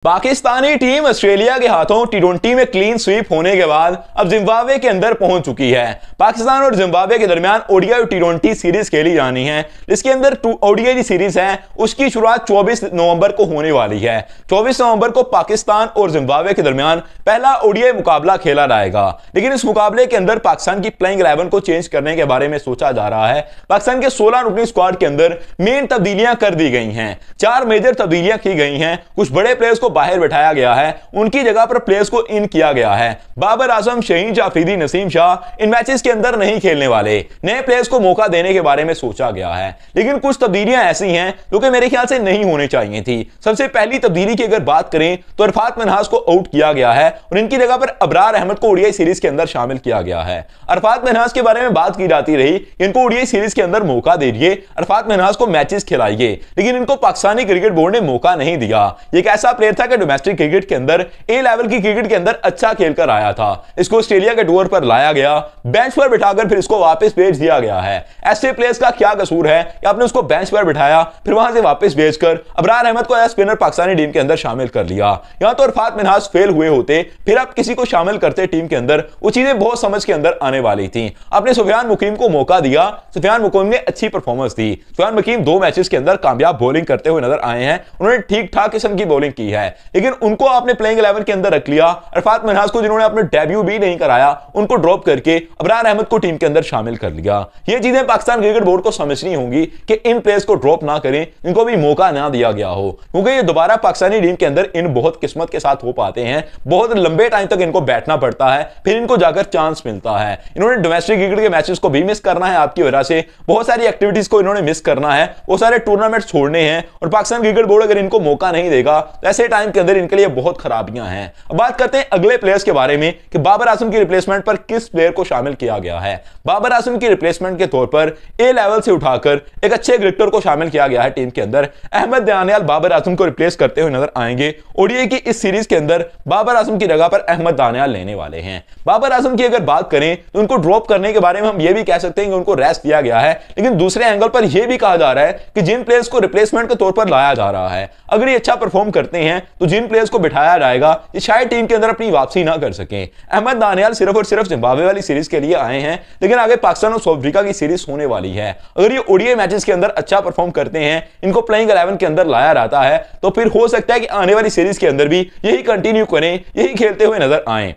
Pakistani team Australia के हाथों टी20 में क्लीन स्वीप होने के बाद अब जिम्बाब्वे के अंदर पहुंच चुकी है। पाकिस्तान और जिम्बाब्वे के दरमियान ओडीआई टी20 सीरीज खेली जानी है, जिसके अंदर ओडीआई की सीरीज है उसकी शुरुआत 24 नवंबर को होने वाली है। 24 नवंबर को पाकिस्तान और जिम्बाब्वे के दरमियान पहला ओडीआई मुकाबला खेला जाएगा, लेकिन इस मुकाबले के अंदर पाकिस्तान की प्लेइंग 11 को चेंज करने के बारे में सोचा जा रहा है। पाकिस्तान के 16 रुकनी स्क्वाड के अंदर मेन तब्दीलियां कर दी गई हैं, 4 मेजर तब्दीलियां की गई हैं। कुछ बड़े प्लेयर्स को बाहर बैठाया गया है, उनकी जगह पर प्लेयर्स को इन किया गया है। बाबर आजम, शहीन जाफरीदी, नसीम शाह इन मैचेस के अंदर नहीं खेलने वाले। नए प्लेयर्स को मौका देने के बारे में सोचा गया है, लेकिन कुछ तब्दीलियां ऐसी हैं जो कि मेरे ख्याल से नहीं होनी चाहिए थी। सबसे पहली तब्दीली की अगर बात करें तो अरफात मनहास को आउट किया गया है और इनकी जगह पर अबरार अहमद को ओडीआई सीरीज के अंदर शामिल किया गया है। अरफात मनहास के बारे में बात की जाती रही, इनको ओडीआई सीरीज के अंदर मौका दीजिए, अरफात मनहास को मैचेस खिलाइए, लेकिन इनको पाकिस्तानी क्रिकेट बोर्ड ने मौका नहीं दिया। एक ऐसा प्लेयर था कि डोमेस्टिक क्रिकेट के अंदर ए लेवल की क्रिकेट के अंदर अच्छा खेलकर आया था। इसको ऑस्ट्रेलिया के टूर पर लाया गया, बेंच पर बिठाकर फिर इसको वापस भेज दिया गया है। ऐसे प्लेयर्स का क्या कसूर है कि आपने उसको बेंच पर बिठाया फिर वहां से वापस भेजकर अबरार अहमद को एज स्पिनर पाकिस्तानी टीम के अंदर शामिल कर लिया। यहां तो अरफात मनहास फेल हुए होते, फिर आप किसी को शामिल करते टीम के अंदर, वो चीजें बहुत समझ के अंदर आने वाली थी। आपने सुफियान मुकीम को मौका दिया, सुफियान मुकीम ने अच्छी परफॉर्मेंस दी। सुफियान मुकीम 2 मैचेस के अंदर कामयाब बॉलिंग करते हुए नजर आए हैं, उन्होंने ठीक ठाक किस्म की बॉलिंग की है, लेकिन उनको आपने प्लेइंग 11 के अंदर रख लिया। अरफात मनहास को जिन्होंने अपना डेब्यू भी नहीं कराया, उनको ड्रॉप करके अबरार अहमद को टीम के अंदर शामिल कर लिया। ये चीजें पाकिस्तान क्रिकेट बोर्ड को समझनी होंगी कि इन प्लेयर्स को ड्रॉप ना करें, इनको भी मौका ना दिया गया हो, क्योंकि ये दोबारा पाकिस्तानी टीम के अंदर इन बहुत किस्मत के साथ हो पाते हैं। बहुत लंबे टाइम तक इनको बैठना पड़ता है, फिर इनको जाकर चांस मिलता है। इन्होंने डोमेस्टिक क्रिकेट के मैचेस को भी मिस करना है आपकी वजह से, बहुत सारी एक्टिविटीज को इन्होंने मिस करना है, वो सारे टूर्नामेंट छोड़ने हैं, और पाकिस्तान क्रिकेट बोर्ड अगर इनको मौका नहीं देगा तो ऐसे टाइम के अंदर इनके लिए बहुत खराबियां हैं। अब बात करते हैं अगले प्लेयर्स के बारे में कि बाबर आजम की रिप्लेसमेंट पर किस प्लेयर को शामिल किया गया है। बाबर आजम की रिप्लेसमेंट के तौर पर ए लेवल से उठाकर एक अच्छे क्रिकेटर को शामिल किया गया है टीम के अंदर। अहमद दानियाल बाबर आजम को रिप्लेस करते हुए नजर आएंगे। ओडीआई की इस सीरीज के अंदर बाबर आजम की जगह पर अहमद दानियाल लेने वाले हैं। बाबर आजम की अगर बात करें तो उनको ड्रॉप करने के बारे में हम यह भी कह सकते हैं कि उनको रेस्ट दिया गया है, लेकिन दूसरे एंगल पर यह भी कहा जा रहा है कि जिन प्लेयर्स को रिप्लेसमेंट के तौर पर लाया जा रहा है, अगर ये अच्छा परफॉर्म करते हैं तो जिन प्लेयर्स को बिठाया जाएगा ये शायद टीम के अंदर अपनी वापसी ना कर सके। अहमद दानियाल सिर्फ और सिर्फ जिम्बाब्वे वाली सीरीज के लिए आए हैं, लेकिन आगे पाकिस्तान और साउथ अफ्रीका की सीरीज होने वाली है। अगर ये ओडीआई मैचेस के अंदर अच्छा परफॉर्म करते हैं, इनको प्लेइंग 11 के अंदर लाया जाता है, तो फिर हो सकता है कि आने वाली सीरीज के अंदर भी यही कंटिन्यू करें, यही खेलते हुए नजर आए।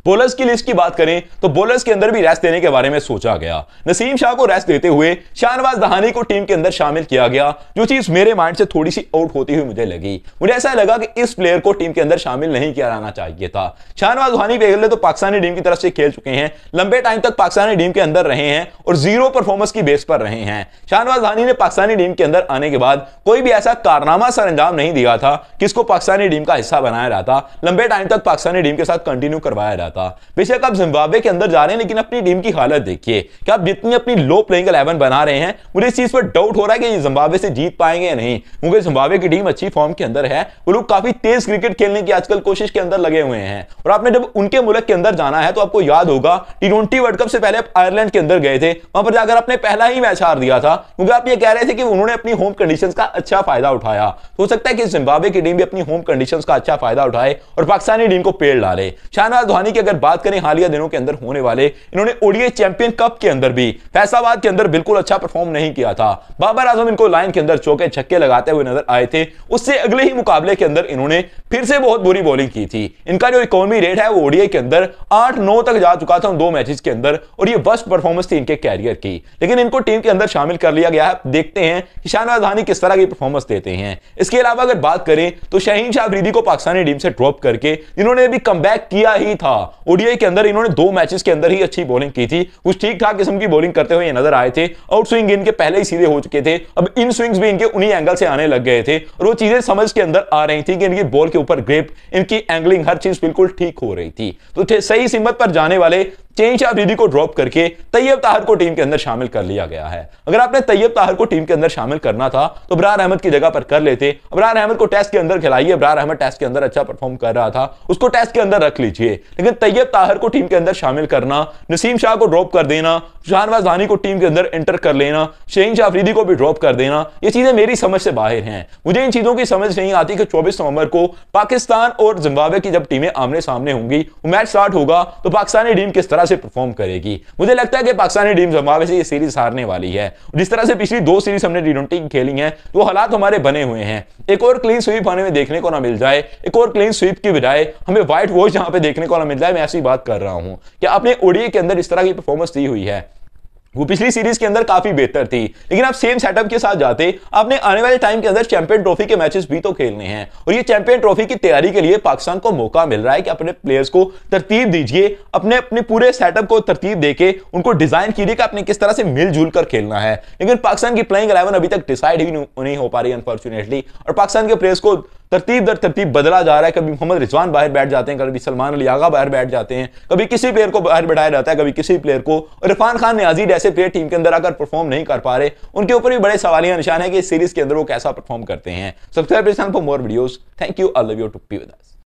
बॉलर्स की लिस्ट की बात करें तो बॉलर्स के अंदर भी रेस्ट देने के बारे में सोचा गया। नसीम शाह को रेस्ट देते हुए शाहनवाज दहानी को टीम के अंदर शामिल किया गया, जो चीज मेरे माइंड से थोड़ी सी आउट होती हुई मुझे लगी। मुझे ऐसा लगा कि इस प्लेयर को टीम के अंदर शामिल नहीं किया जाना चाहिए था। शाहनवाज दहानी पहले तो पाकिस्तानी टीम की तरफ से खेल चुके हैं, लंबे टाइम तक पाकिस्तानी टीम के अंदर रहे हैं और जीरो परफॉर्मेंस की बेस पर रहे हैं। शाहनवाज दहानी ने पाकिस्तानी टीम के अंदर आने के बाद कोई भी ऐसा कारनामा सर अंजाम नहीं दिया था कि इसको पाकिस्तानी टीम का हिस्सा बनाया जाता, लंबे टाइम तक पाकिस्तानी टीम के साथ कंटिन्यू करवाया जाता। बेशक आप जिम्बाब्वे के अंदर जा रहे हैं, लेकिन अपनी टीम की हालत देखिए कि आप जितनी अपनी लो प्लेइंग 11 बना रहे हैं, मुझे इस चीज पर डाउट हो रहा है कि जिम्बाब्वे से जीत पाएंगे या नहीं, क्योंकि जिम्बाब्वे की टीम अच्छी फॉर्म के अंदर है। वो लोग काफी तेज क्रिकेट खेलने की आजकल कोशिश के अंदर लगे हुए हैं, और आपने जब उनके मुल्क के अंदर जाना है तो आपको याद होगा टी20 वर्ल्ड कप से पहले आप आयरलैंड के अंदर गए थे, वहां पर जाकर आपने पहला ही मैच हार दिया था, क्योंकि आप ये कह रहे थे कि उन्होंने अपनी होम कंडीशंस का अच्छा फायदा उठाया। हो सकता है कि जिम्बाब्वे की टीम भी अपनी होम कंडीशंस का अच्छा फायदा उठाए और पाकिस्तानी टीम को पेड़ डाले। शाहनवाज दहानी की अगर बात करें हालिया दिनों के अंदर होने वाले, इन्होंने ओडीआई चैंपियन कप के अंदर भी फैसलाबाद के अंदर बिल्कुल अच्छा परफॉर्म नहीं किया था। बाबर आजम इनको लाइन के अंदर चौके छक्के लगाते हुए नजर आए थे, उससे अगले ही मुकाबले के अंदर इन्होंने फिर से बहुत बुरी बॉलिंग की थी। इनका जो इकोनॉमी रेट है वो ओडीआई के अंदर 8-9 तक जा चुका था उन 2 मैचेस के अंदर, और ये वर्स्ट परफॉर्मेंस थी इनके कैरियर की, लेकिन इनको टीम के अंदर शामिल कर लिया गया है। देखते हैं कि शाहनवाज दहानी किस तरह की परफॉर्मेंस देते हैं। इसके अलावा अगर बात करें तो शहीन जाफरीदी को पाकिस्तानी टीम से ड्रॉप करके जिन्होंने भी कमबैक किया ही था, ओडीआई के अंदर इन्होंने 2 मैचेस के अंदर ही अच्छी बॉलिंग की थी, कुछ ठीक ठाक किस्म की बॉलिंग करते हुए नजर आए थे। आउट स्विंग इनके पहले ही सीधे हो चुके थे, अब इन स्विंग्स भी इनके उन्हीं एंगल से आने लग गए थे, और वो चीजें समझ के अंदर आ रही थी कि इनकी बॉल के ऊपर ग्रिप, इनकी एंगलिंग, हर चीज बिल्कुल ठीक हो रही थी। तो सही सिमत पर जाने वाले शहीन शाह अफरीदी को ड्रॉप करके तैयब ताहिर को टीम के अंदर शामिल कर लिया गया है। अगर आपने तैयब ताहिर को टीम के अंदर शामिल करना था तो अबरार अहमद की जगह पर कर लेते। अबरार अहमद को टेस्ट के अंदर खिलाइए, अबरार अहमद टेस्ट के अंदर अच्छा परफॉर्म कर रहा था, उसको टेस्ट के अंदर रख लीजिए। लेकिन तैयब ताहिर को टीम के अंदर शामिल करना, नसीम शाह को ड्रॉप कर देना, शाहनवाज दानी को टीम के अंदर एंटर कर लेना, शहीन शाह अफरीदी को भी ड्रॉप कर देना, ये चीजें मेरी समझ से बाहर हैं। मुझे इन चीजों की समझ नहीं आती कि 24 नवंबर को पाकिस्तान और जिम्बाब्वे की जब टीमें आमने सामने होंगी, वो मैच स्टार्ट होगा तो पाकिस्तानी टीम किस तरह से परफॉर्म करेगी। मुझे लगता है कि पाकिस्तानी टीम जिम्बाब्वे से ये सीरीज हारने वाली है। जिस तरह से पिछली 2 सीरीज हमने टी20 की खेली हैं, वो हालात हमारे बने हुए हैं। एक और क्लीन स्वीप हमें देखने को ना मिल जाए, एक और क्लीन स्वीप की बजाय हमें व्हाइट वॉश यहां पे देखने को ना मिल जाए, मैं ऐसी बात कर रहा हूं कि आपने ओडीआई के अंदर इस तरह की परफॉर्मेंस दी हुई है, वो पिछली सीरीज के अंदर काफी बेहतर थी। लेकिन आप सेम सेटअप के साथ जाते, आपने आने वाले टाइम के अंदर चैंपियन ट्रॉफी के मैचेस भी तो खेलने हैं, और ये चैंपियन ट्रॉफी की तैयारी के लिए पाकिस्तान को मौका मिल रहा है कि अपने प्लेयर्स को तरतीब दीजिए, अपने पूरे सेटअप को तरतीब देके उनको डिजाइन कीजिए कि आपने किस तरह से मिलजुल कर खेलना है। लेकिन पाकिस्तान की प्लेइंग 11 अभी तक डिसाइड ही नहीं हो पा रही अनफॉर्चुनेटली, और पाकिस्तान के प्लेयर्स को तरतीब दर तरतीब बदला जा रहा है। कभी मोहम्मद रिजवान बाहर बैठ जाते हैं, कभी सलमान अली आगा बाहर बैठ जाते हैं, कभी किसी प्लेयर को बाहर बैठाया जाता है, कभी किसी प्लेयर को। और इरफान खान नियाजी जैसे प्लेयर टीम के अंदर आकर परफॉर्म नहीं कर पा रहे, उनके ऊपर भी बड़े सवालिया निशान है कि इस सीरीज के अंदर वो कैसा परफॉर्म करते हैं। Subscribe for more videos. Thank you, I love you to be with us.